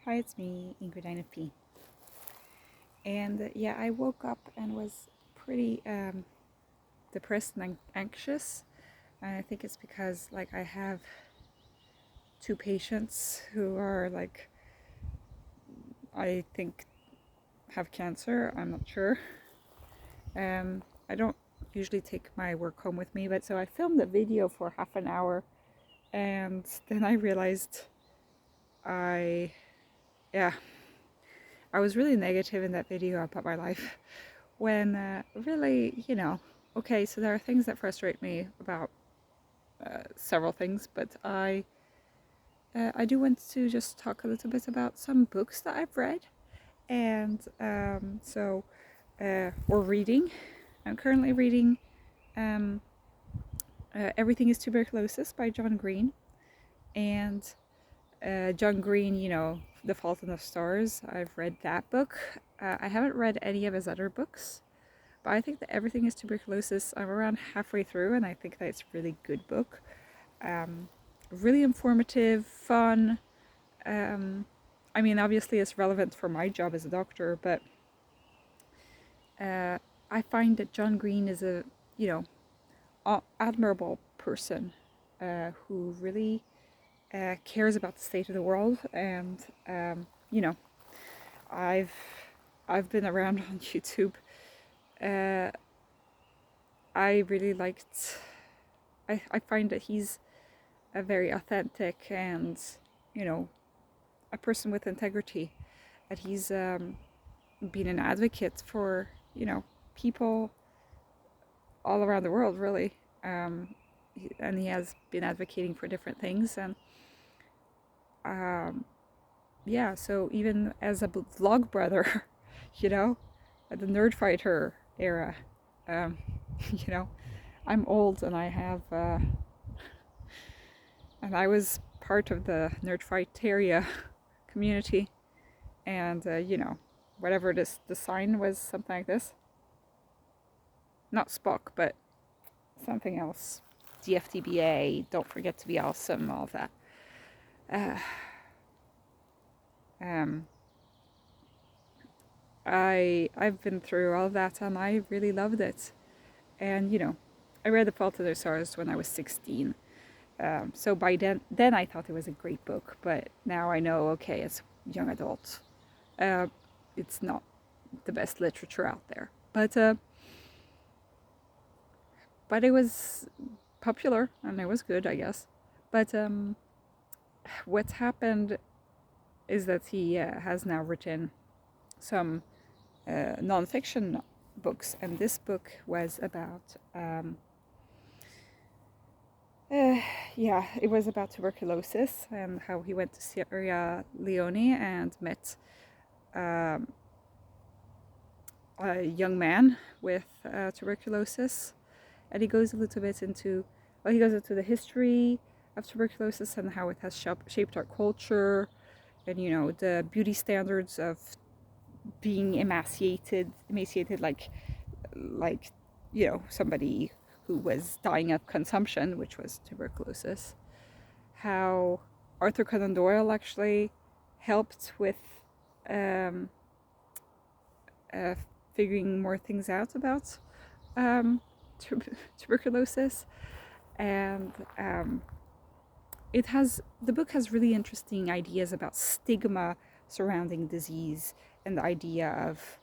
Hi, it's me, Ingrid P. And yeah, I woke up and was pretty depressed and anxious. And I think it's because like I have two patients who are like, I think have cancer. I'm not sure. I don't usually take my work home with me, but so I filmed a video for half an hour, and then I realized I was really negative in that video about my life when really, okay, so there are things that frustrate me about several things, but I do want to just talk a little bit about some books that I've read, and or reading. I'm currently reading Everything is Tuberculosis by John Green, and John Green, The Fault in the Stars. I've read that book. I haven't read any of his other books, but I think that Everything is Tuberculosis, I'm around halfway through, and I think that it's a really good book. Really informative, fun. I mean, obviously it's relevant for my job as a doctor, but I find that John Green is a, admirable person who really cares about the state of the world. And I've been around on YouTube. I really liked. I find that he's a very authentic and a person with integrity. That he's been an advocate for people all around the world, really. And he has been advocating for different things, and yeah, so even as a vlog brother, at the Nerd Fighter era, I'm old, and I have, and I was part of the Nerd Fighteria community, and whatever the sign was, something like this. Not Spock, but something else. DFTBA, don't forget to be awesome, all of that. I've been through all of that, and I really loved it. And I read The Fault in the Stars when I was 16. So by then I thought it was a great book, but now I know, okay, it's young adult. It's not the best literature out there, but it was popular and it was good, I guess. But what's happened is that he has now written some non-fiction books, and this book was about it was about tuberculosis and how he went to Sierra Leone and met a young man with tuberculosis, and he goes a little bit into the history of tuberculosis and how it has shaped our culture, and the beauty standards of being emaciated like somebody who was dying of consumption, which was tuberculosis. How Arthur Conan Doyle actually helped with figuring more things out about tuberculosis, and the book has really interesting ideas about stigma surrounding disease, and the idea of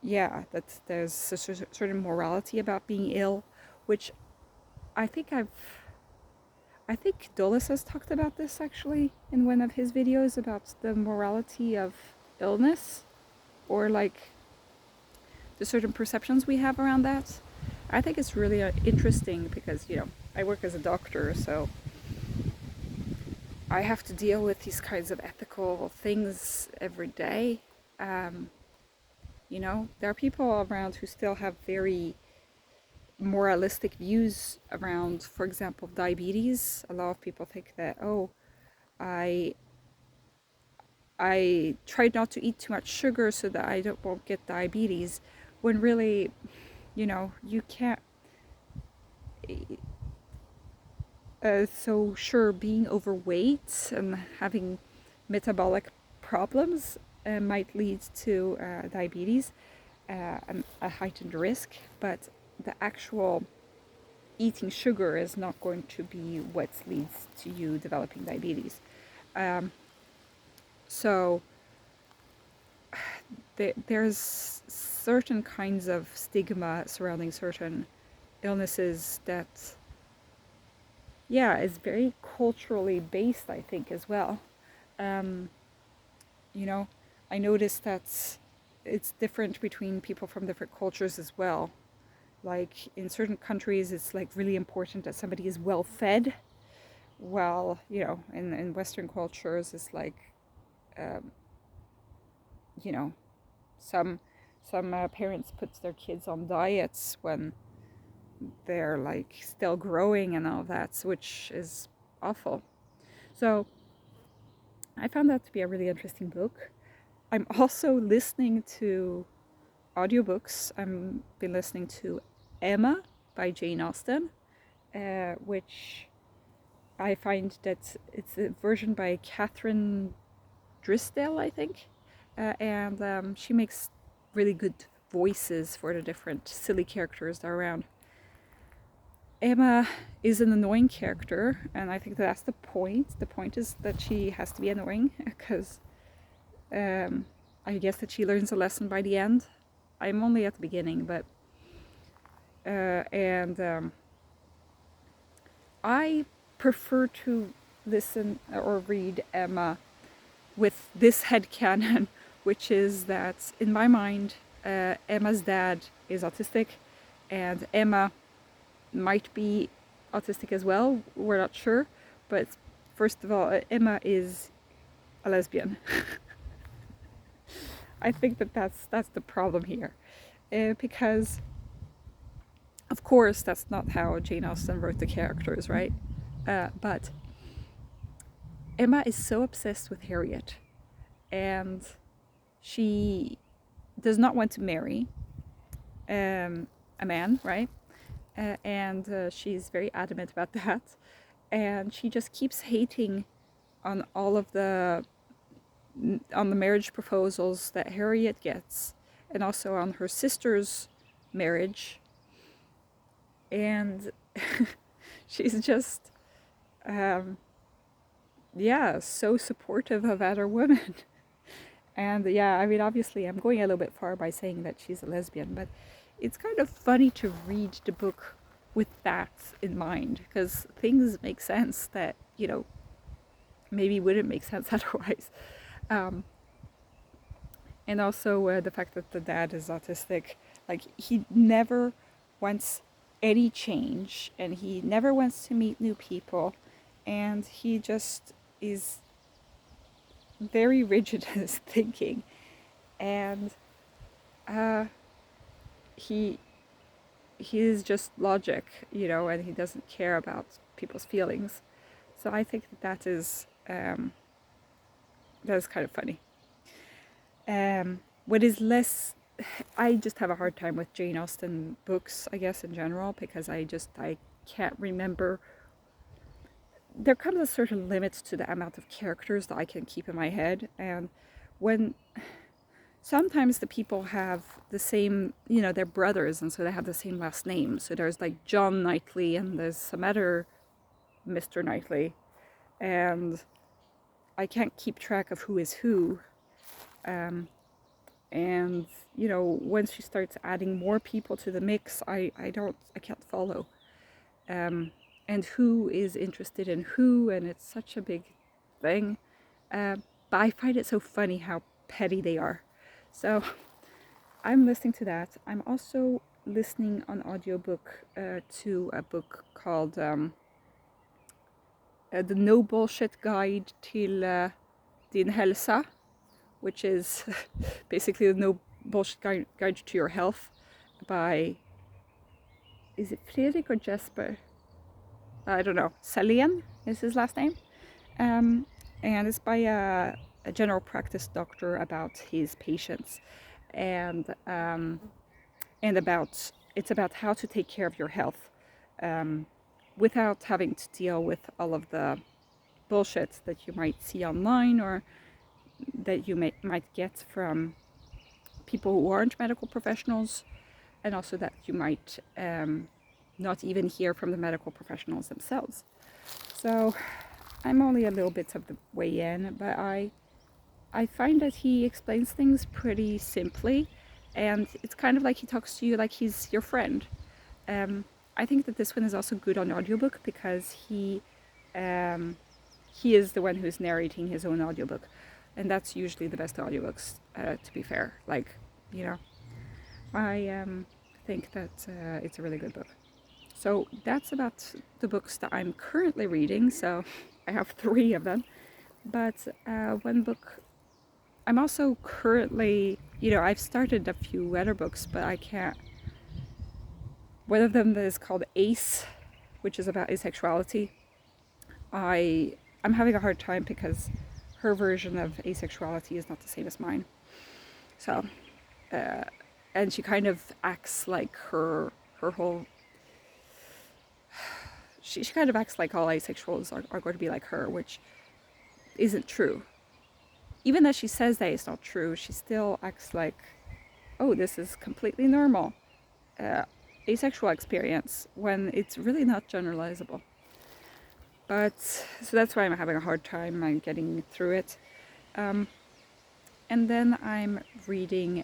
that there's a certain morality about being ill, which I think Dulles has talked about this actually in one of his videos about the morality of illness, or like the certain perceptions we have around that. I think it's really interesting because I work as a doctor, so I have to deal with these kinds of ethical things every day. There are people around who still have very moralistic views around, for example, diabetes. A lot of people think that, I tried not to eat too much sugar so that I won't get diabetes, when really, you can't. So sure, being overweight and having metabolic problems might lead to diabetes, a heightened risk, but the actual eating sugar is not going to be what leads to you developing diabetes. So there's certain kinds of stigma surrounding certain illnesses that, yeah, is very culturally based, I think, as well. You know, I noticed that it's different between people from different cultures as well. Like in certain countries, it's like really important that somebody is well fed. While, you know, in Western cultures, it's like, you know, some parents put their kids on diets when they're like still growing and all that, which is awful. So I found that to be a really interesting book. I'm also listening to audiobooks. I've been listening to Emma by Jane Austen, which I find that it's a version by Catherine Drisdale, I think, and she makes really good voices for the different silly characters that are around. Emma is an annoying character, and I think that's the point. The point is that she has to be annoying, because I guess that she learns a lesson by the end. I'm only at the beginning, but I prefer to listen or read Emma with this headcanon, which is that in my mind, Emma's dad is autistic, and Emma might be autistic as well. We're not sure, but first of all, Emma is a lesbian. I think that that's the problem here, because of course that's not how Jane Austen wrote the characters, right? But Emma is so obsessed with Harriet, and she does not want to marry a man, right? And she's very adamant about that, and she just keeps hating on all of the marriage proposals that Harriet gets, and also on her sister's marriage, and she's just so supportive of other women. And yeah, I mean, obviously I'm going a little bit far by saying that she's a lesbian, but it's kind of funny to read the book with that in mind, because things make sense that, you know, maybe wouldn't make sense otherwise. And also the fact that the dad is autistic, like he never wants any change, and he never wants to meet new people, and he just is very rigid in his thinking, and he is just logic, you know, and he doesn't care about people's feelings. So I think that is kind of funny. What is less, I just have a hard time with Jane Austen books, I guess, in general, because I can't remember. There comes a certain limit to the amount of characters that I can keep in my head, and when sometimes the people have the same, you know, they're brothers, and so they have the same last name. So there's like John Knightley, and there's some other Mr. Knightley, and I can't keep track of who is who. And you know, once she starts adding more people to the mix, I can't follow. And who is interested in who, and it's such a big thing. But I find it so funny how petty they are. So I'm listening to that. I'm also listening on audiobook to a book called The No Bullshit Guide till Din Hälsa, which is basically the No Bullshit Guide to Your Health by, is it Fredrik or Jesper? I don't know. Salén is his last name. And it's by a general practice doctor about his patients, and it's about how to take care of your health without having to deal with all of the bullshit that you might see online or that you might get from people who aren't medical professionals, and also that you might not even hear from the medical professionals themselves. So I'm only a little bit of the way in, but I find that he explains things pretty simply, and it's kind of like he talks to you like he's your friend. I think that this one is also good on audiobook because he is the one who's narrating his own audiobook, and that's usually the best audiobooks, to be fair. Like, you know, I think that it's a really good book. So that's about the books that I'm currently reading. So I have 3 of them, but one book I'm also currently, you know, I've started a few other books, but I can't. One of them is called Ace, which is about asexuality. I'm having a hard time because her version of asexuality is not the same as mine. So, and she kind of acts like her whole. She kind of acts like all asexuals are going to be like her, which isn't true. Even though she says that it's not true, she still acts like, oh, this is completely normal asexual experience, when it's really not generalizable. But so that's why I'm having a hard time getting through it. And then I'm reading,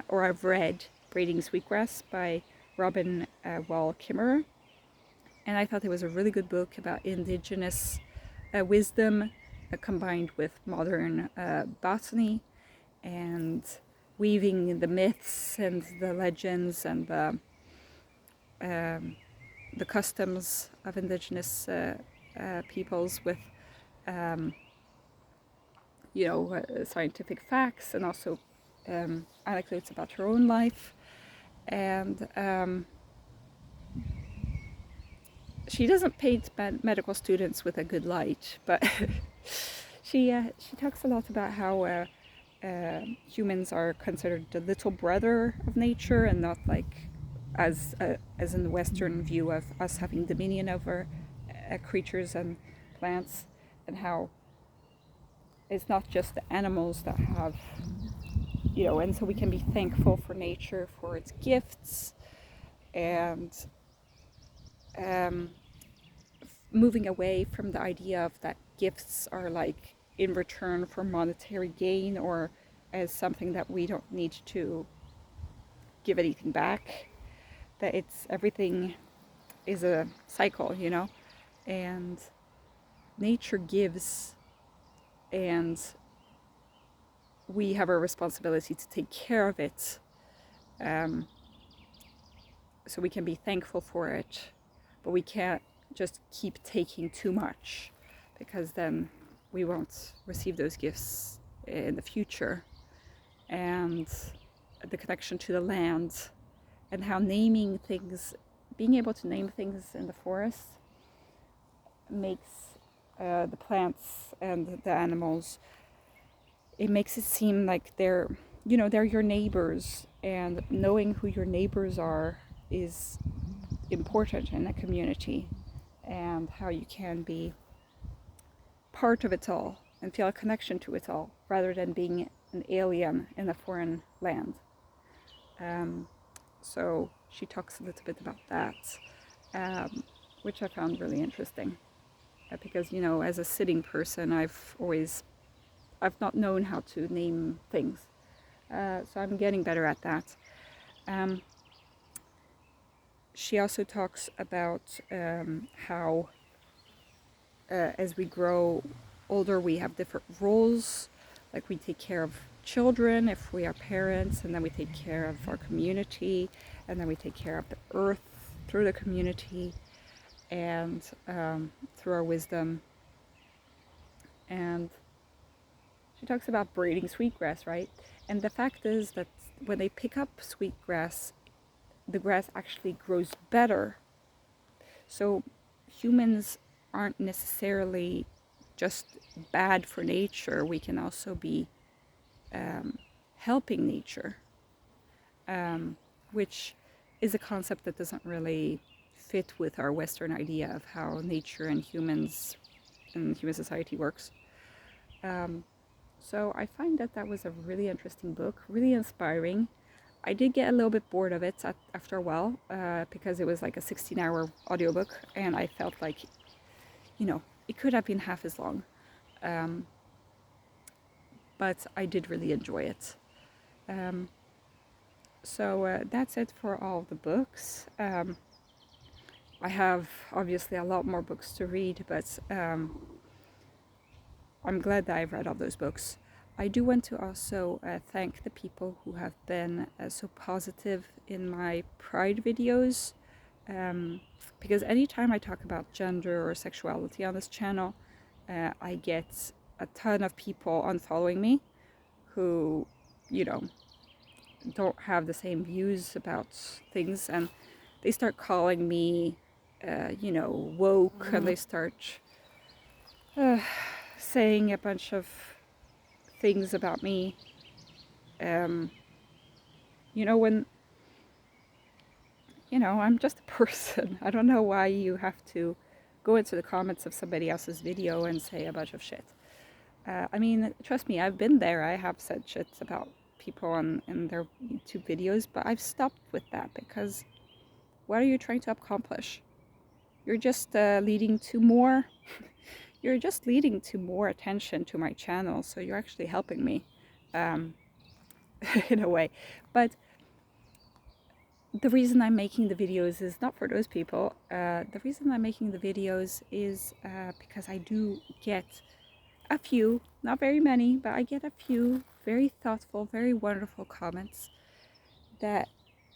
or I've read Braiding Sweetgrass by Robin Wall Kimmerer. And I thought it was a really good book about indigenous wisdom combined with modern botany, and weaving the myths and the legends and the customs of indigenous peoples with scientific facts, and also anecdotes about her own life. And she doesn't paint medical students with a good light, but she talks a lot about how humans are considered the little brother of nature, and not like as in the Western view of us having dominion over creatures and plants, and how it's not just the animals that have, and so we can be thankful for nature for its gifts, and moving away from the idea of that gifts are like in return for monetary gain, or as something that we don't need to give anything back, that everything is a cycle, and nature gives, and we have a responsibility to take care of it, so we can be thankful for it, but we can't just keep taking too much, because then we won't receive those gifts in the future. And the connection to the land, and how naming things, being able to name things in the forest makes the plants and the animals, it makes it seem like they're your neighbors, and knowing who your neighbors are is important in a community, and how you can be part of it all and feel a connection to it all, rather than being an alien in a foreign land. So she talks a little bit about that, which I found really interesting, because as a sitting person, I've not known how to name things, so I'm getting better at that. She also talks about how as we grow older, we have different roles. Like, we take care of children if we are parents, and then we take care of our community, and then we take care of the earth through the community, and through our wisdom. And she talks about braiding sweetgrass, right? And the fact is that when they pick up sweetgrass, the grass actually grows better. So humans aren't necessarily just bad for nature. We can also be helping nature, which is a concept that doesn't really fit with our Western idea of how nature and humans in human society works. So I find that that was a really interesting book, really inspiring. I did get a little bit bored of it after a while because it was like a 16-hour audiobook, and I felt like, you know, it could have been half as long. But I did really enjoy it. So that's it for all the books. I have obviously a lot more books to read, but I'm glad that I've read all those books. I do want to also thank the people who have been so positive in my Pride videos, because anytime I talk about gender or sexuality on this channel, I get a ton of people unfollowing me who, you know, don't have the same views about things, and they start calling me, you know, woke, and they start saying a bunch of things about me. You know, when, you know, I'm just a person. I don't know why you have to go into the comments of somebody else's video and say a bunch of shit. I mean, trust me, I've been there. I have said shit about people in their YouTube videos, but I've stopped with that because what are you trying to accomplish? You're just leading to more. You're just leading to more attention to my channel, so you're actually helping me, in a way. But the reason I'm making the videos is not for those people. The reason I'm making the videos is because I do get a few, not very many, but I get a few very thoughtful, very wonderful comments that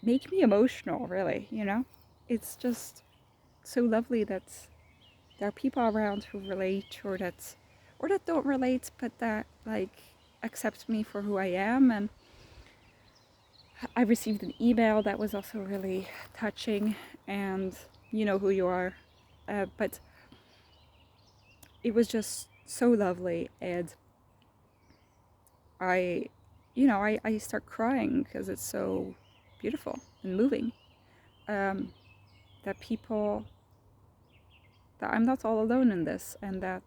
make me emotional, really, you know? It's just so lovely that there are people around who relate, or that don't relate, but that like accept me for who I am. And I received an email that was also really touching, and you know who you are, but it was just so lovely, and I start crying because it's so beautiful and moving, that people, that I'm not all alone in this, and that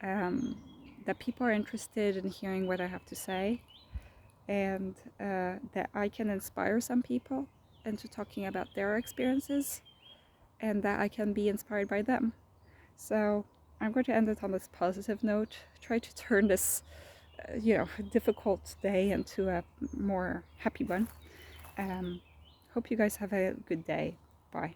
that people are interested in hearing what I have to say, and that I can inspire some people into talking about their experiences, and that I can be inspired by them. So I'm going to end it on this positive note, try to turn this difficult day into a more happy one. Hope you guys have a good day. Bye.